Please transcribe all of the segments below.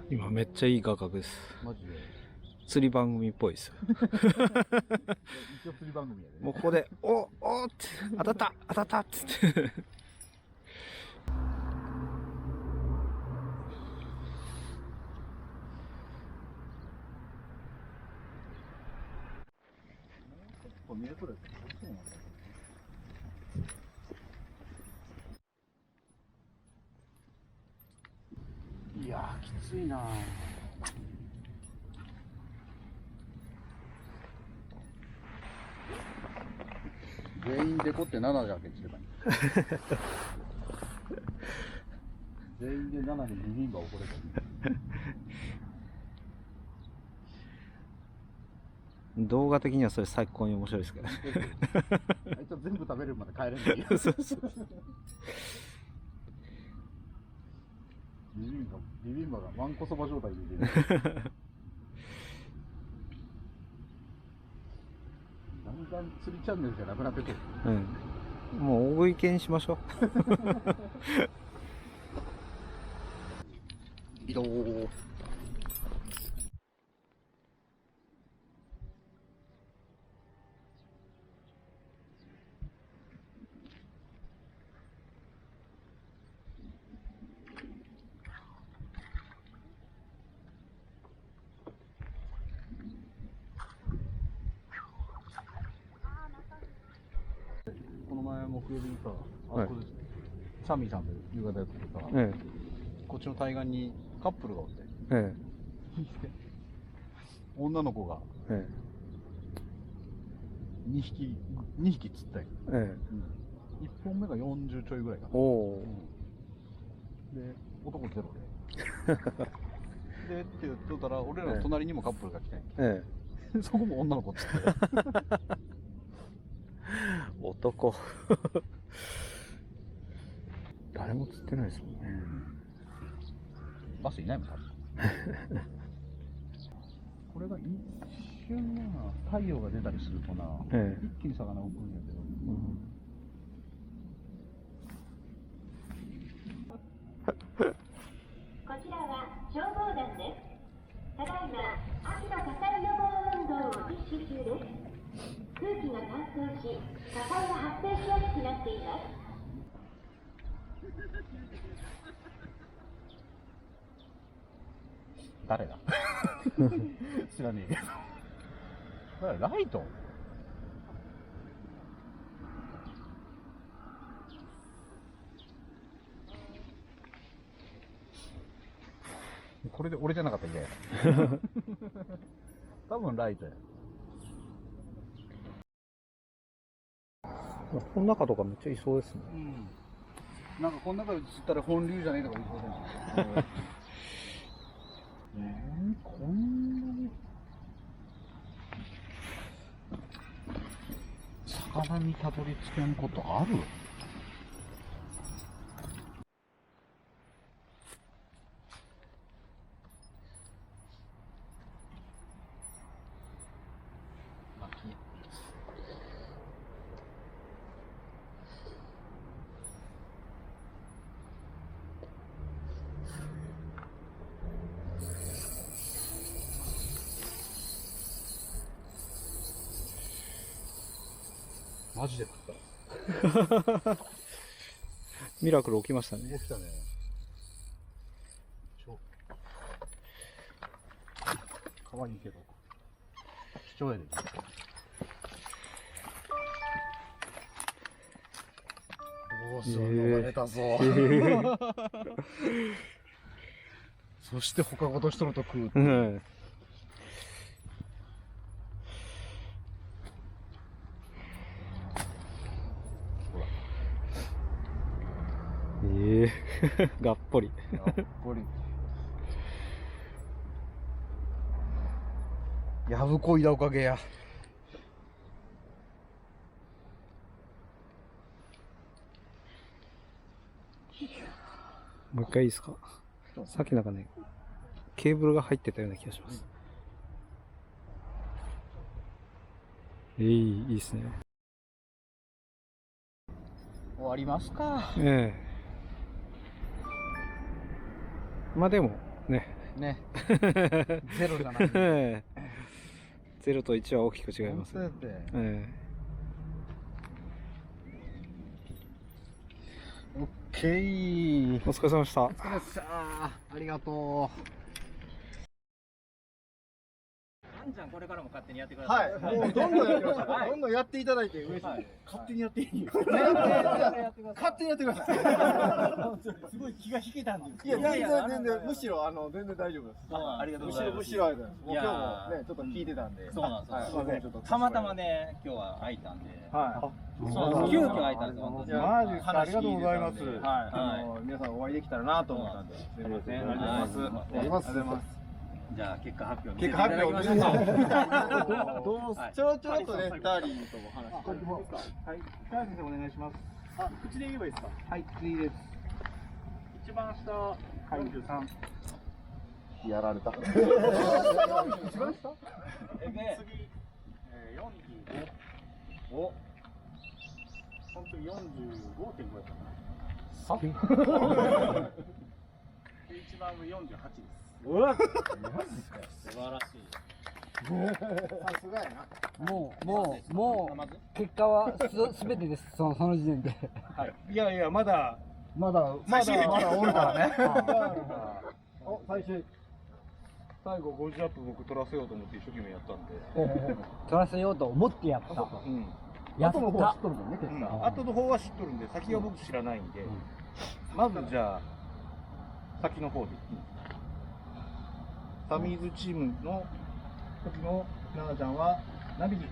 今めっちゃいい画角です。マジで釣り番組っぽいですよ。一応釣り番組やで、ね、もうここでおって当たったっつって見えとるいやーきついなー。全員デコって7じゃんけんすればいい。全員で7でビビンバをこればいい。動画的にはそれ最高に面白いですけどね。あいつは全部食べるまで帰れないよ。ビビンバがわんこそば状態で出る。だんだん釣りチャンネルじゃなくなってくる。うん。もう大食い系にしましょう。移動。この前木曜日にさ、はい、サミーさんで夕方やっててさ、こっちの対岸にカップルがおって、女の子が2匹釣ったんや、1本目が40ちょいぐらいかな。で、男ゼロで。で、って言ってたら、俺らの隣にもカップルが来たんや、そこも女の子釣って。男。誰も釣ってないですもんね。バスいないもん、多分。これが一瞬な、太陽が出たりするとな、一気に魚を食うんやけど。こちらは消防団です。ただいま秋の火災予防運動を実施中です。空気が乾燥し、火災が発生しやすくなっています。誰だ知らねえけど。これライト？これで俺じゃなかったら嫌や。多分ライトや。この中とかめっちゃいそうですね。なんかこの中で釣ったら本流じゃねえとか言いそうだな。こんなに魚にたどり着けんことある？マジで食った。ミラクル起きましたね。起きたね。かわいいけど貴重やで。おお、そう呼ばれたぞ。そして他ごとしとると食うっていう。がっぽり。がっぽり。やぶこいだおかげや。もう一回いいですか？さっきなんかね、ケーブルが入ってたような気がします。いいですね。終わりますか。ええ。まあでもね。ね。ゼロじゃない。0と1は大きく違いますね。オッケー。お疲れ様でした。お疲れっした。ありがとう。あんちゃんこれからも勝手にやってください。はい。もうどんどんやってください。どんどんやっていただいて嬉しい。勝手にやっていい。勝手にやってください。すごい気が引けたんです。いや全然むしろ全然大丈夫です。ありがとうございます。むしろありがとうございます。今日もねちょっと聞いてたんで。そうなんですよ。すみませんちょっとたまたまね今日は空いたんで。はい。そう急遽空いたんです。マジですか。ありがとうございます。はい。皆さんお会いできたらなと思ったんで。すみません。ありがとうございます。ありがとうございます。じゃあ結果発表。結果発表皆さん。ちょろっとねダーリンとも話して。はい。ダーリンさんお願いします。あ、口で言えばいいですか。はい、次です。一番下、43。やられた。一番下？次、45。お。本当に45.5やったかな。で、一番上48です。うわ。素晴らしい。さすがやな。もう結果はすべてです。その時点で。はい。いやまだおるからね。お、最後50アップ僕取らせようと思って一生懸命やったんで。取らせようと思ってやった。うん。やった。後の方は知っとるもんね。後の方は知っとるんで、先は僕知らないんで。まずじゃあ先の方で。サミーズチームの時の奈々ちゃんは何匹？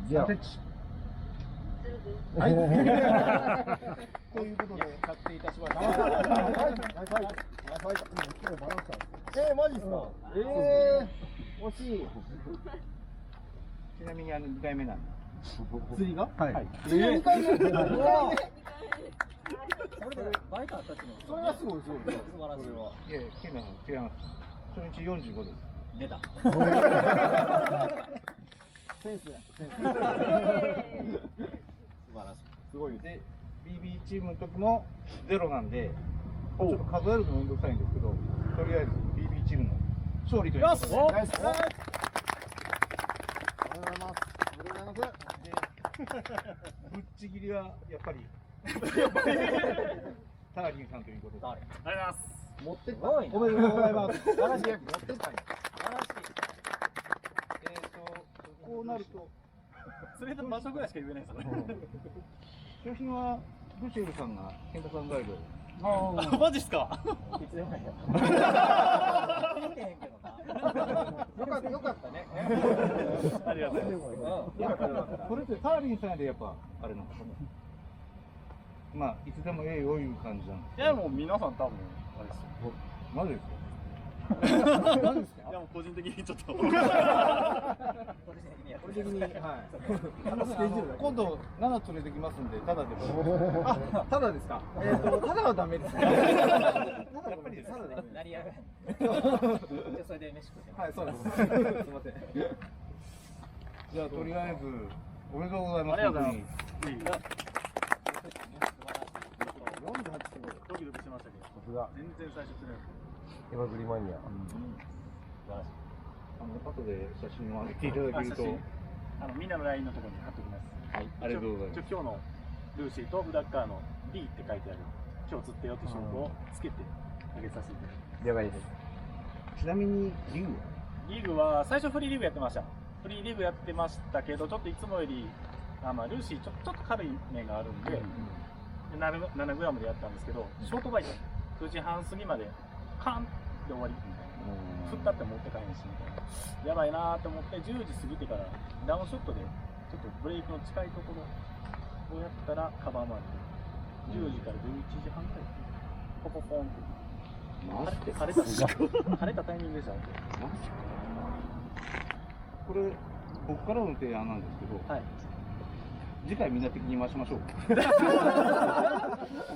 ゼロ。はい。ということで確定いたしました。マジっすか？惜しい。ちなみに2回目なんで。釣りが？はい。2回目。これでバイトあったっけの。それはすごい。素晴らしい。いや違います。初日45です。出た。センス。素晴らしい。すごいで BB チームの時も0なんで、ちょっと数えるのめんどくさいんですけど、とりあえず BB チームの勝利ということで。ありがとうございます。ぶっちぎりはやっぱりターリンさんということで。ありがとうございます。持ってった。おめでとうございます。持ってったんや。こうなると。それの場所ぐらいしか言えないですよね。商品はルシエルさんが健太さんガイド。あ、マジっすか。いつでもや。聞いてへんけどな。よかったね。ありがとうございます。これってターリンさんでやっぱあれなんですかね。まあいつでもええよいう感じなんです。いやもう皆さん多分あれですよ。マジですか。いやもう個人的にちょっと。個人的にはい。今度7連れてきますんでタダで。あ、タダですか。タダはダメですね。やっぱりタダダメ。成り上がる。それで飯食って。はい、そうです。すみません。じゃあとりあえずおめでとうございます。ありがとうございます。ドキドキしましたけど。全然最初釣れなくて。エバグリマニア。後で写真を上げていただけると、みんなの LINE のところに貼っておきます。はい、ありがとうございます。今日のルーシーと裏側の D って書いてある今日釣ったよって証拠をつけてあげさせていただきます。了解です。ちなみにリグは最初フリーリグやってました。フリーリグやってましたけど、ちょっといつもよりルーシーちょっと軽い面があるんで、7グラムでやったんですけど、ショートバイト9時半過ぎまでカーンで終わりみたいな。振ったって持って帰んしみたいな。やばいなと思って10時過ぎてからダウンショットでちょっとブレイクの近いところをやったらカバーまで10時から11時半ぐらいポポポンって晴れたタイミングでした。これ僕からの提案なんですけど、はい、次回みんな的に回しましょう。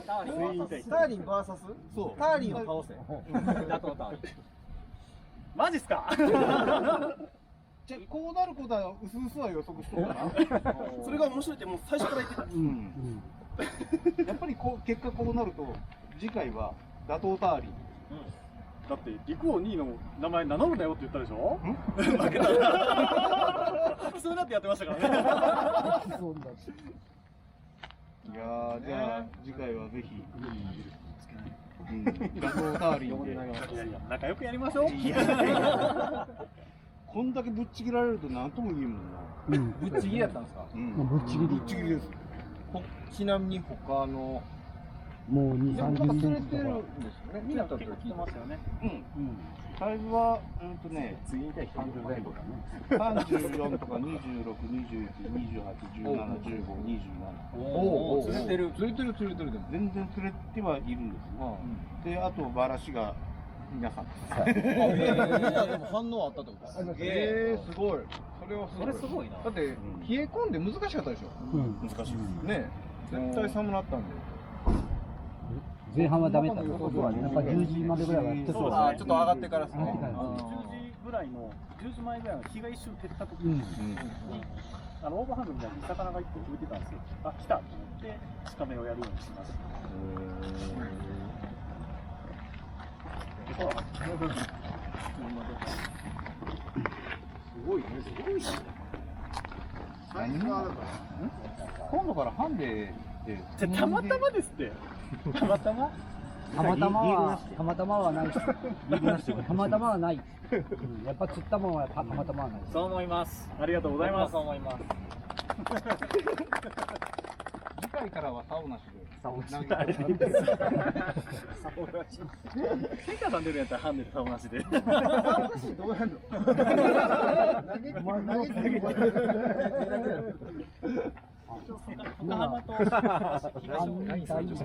ターリン VS そう。ターリンを倒せ。打倒ターリン。マジっすか。じゃあこうなることはうすうすは予測しとるかな。それが面白いってもう最初から言ってた。やっぱり結果こうなると次回は打倒ターリー。だって陸王2位の名前名乗るなよって言ったでしょ。負けた。そうなってやってましたからね。そうだ。いやー、じゃあ次回はぜひ打倒ターリーで。いやいや仲良くやりましょう。こんだけぶっちぎられると何とも言えんもんな。ぶっちぎりやったんですか？ぶっちぎり。ぶっちぎりです。ちなみに他のもう2、なんか30釣れセンチとか。てるんですよね。みんな結構来てますよね。サイズは次に対して30前後だね。 34とか26、21、28、17、15、27。おお釣れてる。でも全然釣れてはいるんですよ。で、あとバラシが皆さん。でも反応あったってことです。すごい。それすごいな。だって冷え込んで難しかったでしょ。難しいです。ね、絶対寒なったんで。前半はダメだった。やっぱ10時までぐらいはやってそうあ、ちょっと上がってからですね。 10時ぐらいの10時前ぐらいの日が一瞬照った時に、オーバーハンドみたいに魚が1個浮いてたんですよ。あ、来たと思って近めをやるようにしました。すごいね。今度からハンデで。たまたまですって。たまたまたまたまはない。たまたまはない。やっぱ釣ったもんはたまたまはない。そう思います。ありがとうございます。そう思います。次回からは竿なしで。センターさん出るんやったらハンデで竿なしで。どうやんの？投げて横浜と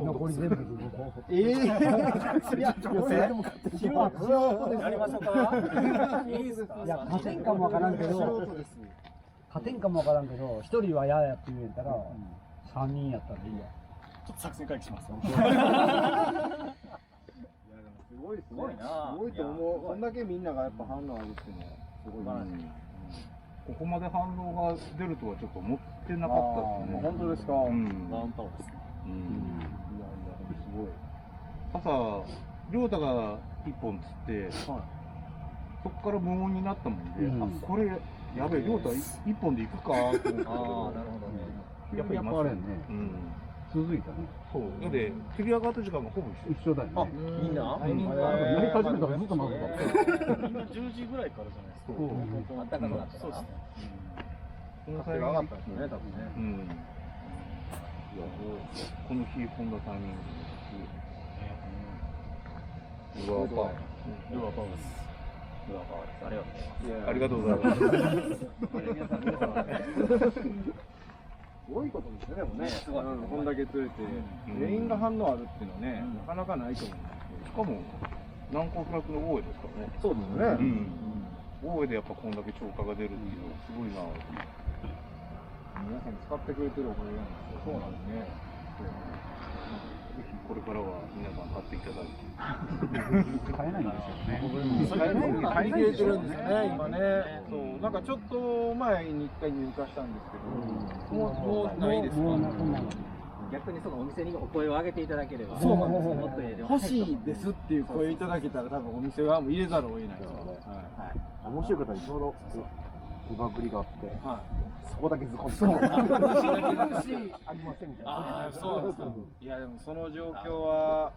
残り全部。いや、やりましょうか。いや、勝てんかもわからんけど、一人は嫌やって言うんやったら、3人やったらいいや。ちょっと作戦会議します。すごいですね。すごいと思う。こんだけみんながやっぱ反応あるっていうのはすごい。ここまで反応が出るとはちょっと思ってなかったですね。本当ですか。うん。ワンパワーですね。いやすごい。朝亮太が1本釣って、そこから無音になったもんで、あ、これやべえ、亮太1本で行くかと思って。ああ、なるほどね。やっぱりあれね。続いたね。そう。なので釣り上がった時間がほぼ一緒だよね。あ、みんな？やり始めたらずっと待ってた。みんな10時ぐらいからじゃないですか。あったかくなったから。そうですね。風が上がったんですね、多分ね。いや、この日、こんなタイミングで。ルアーパワーです。ありがとうございます。すごいことですね、でもね。こんだけ釣れて、全員が反応あるっていうのはね、なかなかないと思うんですけど。しかも、難攻不落の大江ですからね。そうですね。大江でやっぱこんだけ超過が出るっていうのはすごいな。皆さん使ってくれてるおかげなんですよ。そうなんですね。ぜひこれからは皆さん買っていただいて。買えないんですよね。買い切れてるんですね、今ね。そう、なんかちょっと前に1回入荷したんですけど、もうないですか？逆にそのお店にお声を上げていただければ。そうなんですよ。もっとええ量欲しいですっていう声いただけたら多分お店側も入れざるを得ないですよね。面白い方にちょうど小がぶりがあって、そこだけずこっと。そう。ありませんみたいな。ああ、そうなんですよ。いやでもその状況は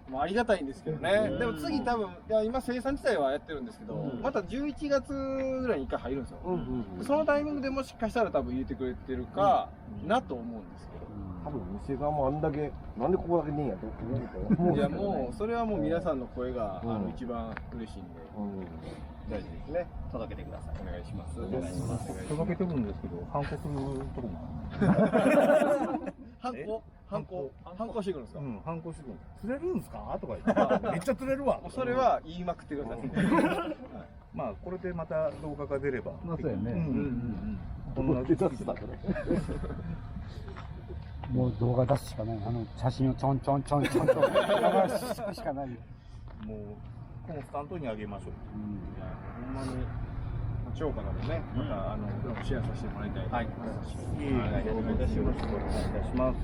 もうありがたいんですけどね。でも次多分いや今生産自体はやってるんですけど、また11月ぐらいに1回入るんですよ。そのタイミングでもしかしたら多分入れてくれてるかなと思うんですけど。多分店側もあんだけなんでここだけねえやと思う。いやもうそれはもう皆さんの声が一番嬉しいんで。大事ですね。届けてください。お願いします。お願いします。届けてるんですけど、反抗するとこも反抗してくるんですか？反抗してくる。釣れるんすかとか言って、めっちゃ釣れるわ。それは言いまくってください。まあこれでまた動画が出れば。そうやね。こんな出した。もう動画出すしかない。写真をちょんちょんちょんちょんと流すしかないよ。もうコンスタントに上げましょう。ほんまに町岡からもね、またシェアさせてもらいたい。はい。お願いいたします。お願いいたします。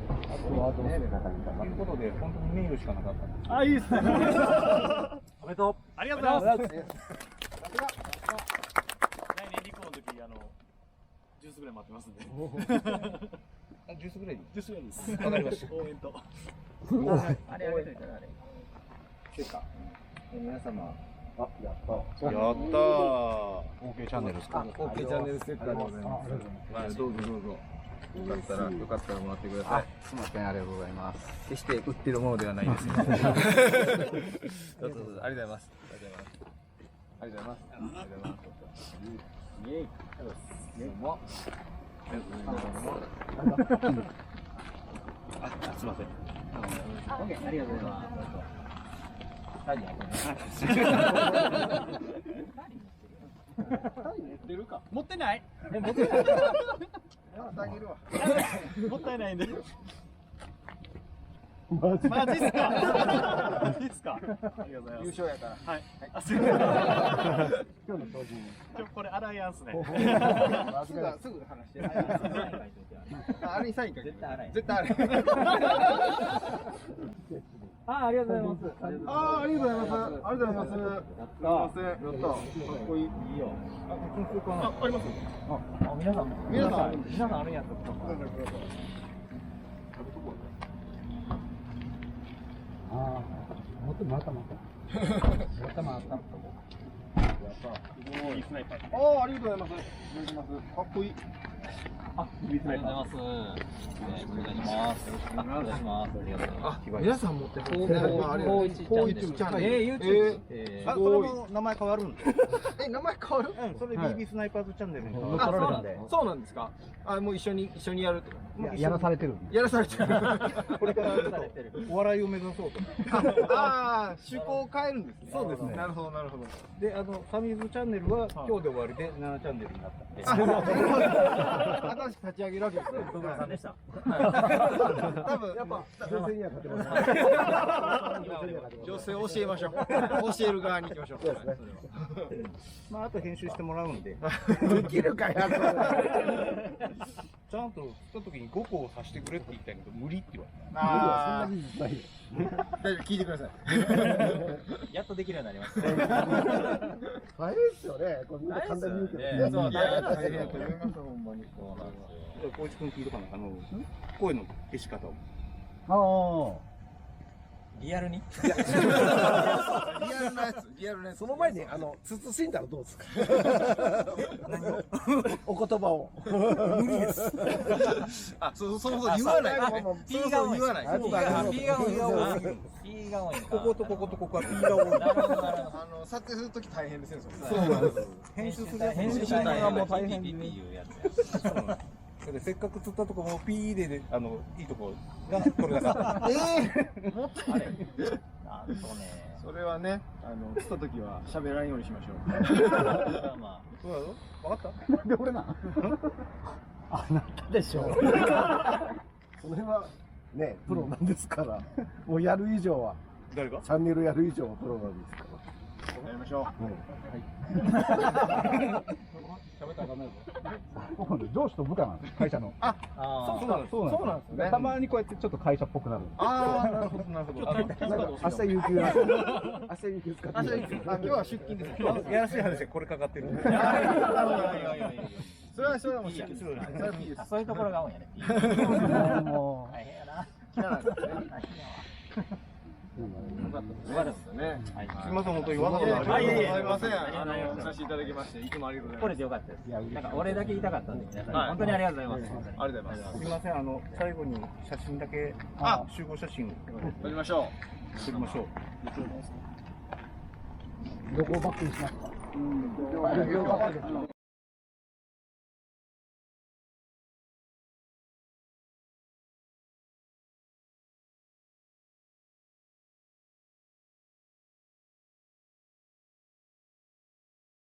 あとはどうするかとということで、本当にメールしかなかったんです。あ、いいっすね。おめでとう。ありがとうございます。来年陸の時、ジュースぐらい待ってますんで。ジュースぐらいでいい？ジュースぐらいです。わかりました。応援と。あれあげといたらあれ。皆様。あ、やった。やったー。OK チャンネルですか。 OK チャンネルステッカーでございます。どうぞどうぞ。よかったらもらってください。すみません、ありがとうございます。決して売ってるものではないです。どうぞどうぞ、ありがとうございます。ありがとうございます。ありがとうございます。ありがとうございます。イエイ。どうも。すみません。ありがとうございます。持ってない？あげるわ。もったいないんで。マジっすか？マジっすか？ありがとうございます。優勝やから。はい。あ、すみません。今日の当時に。今日これアライアンスね。すぐ話して。あれにサイン書ける。絶対あれ。ありがとうございます。ありがとうございます。ありがとうございます。すみません。やった。かっこいい。いいよ。あ、こっちの空間。あります。皆さんあるんやった。もっとまた。いいスナイパー。あありがとうございます。かっこいい。あ、いいスナイパー。お願いします。お願いします。ありがとうございます。あ、皆さん持ってる。YouTube チャンネル。YouTube。あ、それも名前変わるんで。名前変わる？うん、それ BB スナイパーズチャンネルに。そうなんですか。あ、もう一緒にやるってこと。やらされてる。やらされてる。これからお笑いを目指そうと。ああ、趣向を変えるんですね。そうですね。なるほどなるほど。で、サミーズチャンネルは今日で終わりで7チャンネルになったんで。新しく立ち上げるわけですね。徳村さんでした。多分やっぱ女性には勝てません。女性を教えましょう。教える側に行きましょう。そうですね。まああと編集してもらうんで。できるかや。ちゃんと釣った時に5個を刺してくれって言ったんやけど無理って言われああ、そんな技術ないよ。大丈夫、聞いてください。た。やっとできるようになりました。大変ですよね。これみんな簡単に言うけどね。そう、大変だと思いますほんまに。そうなんですよ。じゃあ光一君聞いとかな声の消し方を。リアルに？リアルなやつ。その前に慎んだらどうですか。お言葉を。無理です。あ、そう言わない。ピーが多い。言わない。P が多い。こことこことここは P が多い。撮影するとき大変ですよ。そうなんです。編集するやつ。編集がもう大変っていうやつ。でせっかく釣ったとこも P でいいとこが取れなかった。もっとあれなんとね。それはね、釣ったときは喋らんようにしましょう。まそうなの？分かっなんで俺な。あなたでしょ。その辺はね、プロなんですから。もうやる以上は。た？誰が？チャンネルやる以上はプロなんですから。やりましょう。喋ったらダメだぞ。僕ね、上司と部下なんです。会社の。そうなんです。そうなんですね。たまにこうやってちょっと会社っぽくなる。ああ、なるほどなるほど。明日有給な。明日有給使って。今日は出勤です。やらしい話でこれかかってる。それはもう出勤。それはいいです。そういうところが多いんやね。も大変やな。嫌なんですね。よかったですね。すみません、本当にわざわざありがとうございまません。させていただきまして、いつもありがとうございます。これでよかったです。なんか俺だけ言いたかったんで、皆さん本当にありがとうございます。ありがとうございます。すみません、最後に写真だけ、集合写真を撮りましょ撮りましょう。うどこをバックにしますか。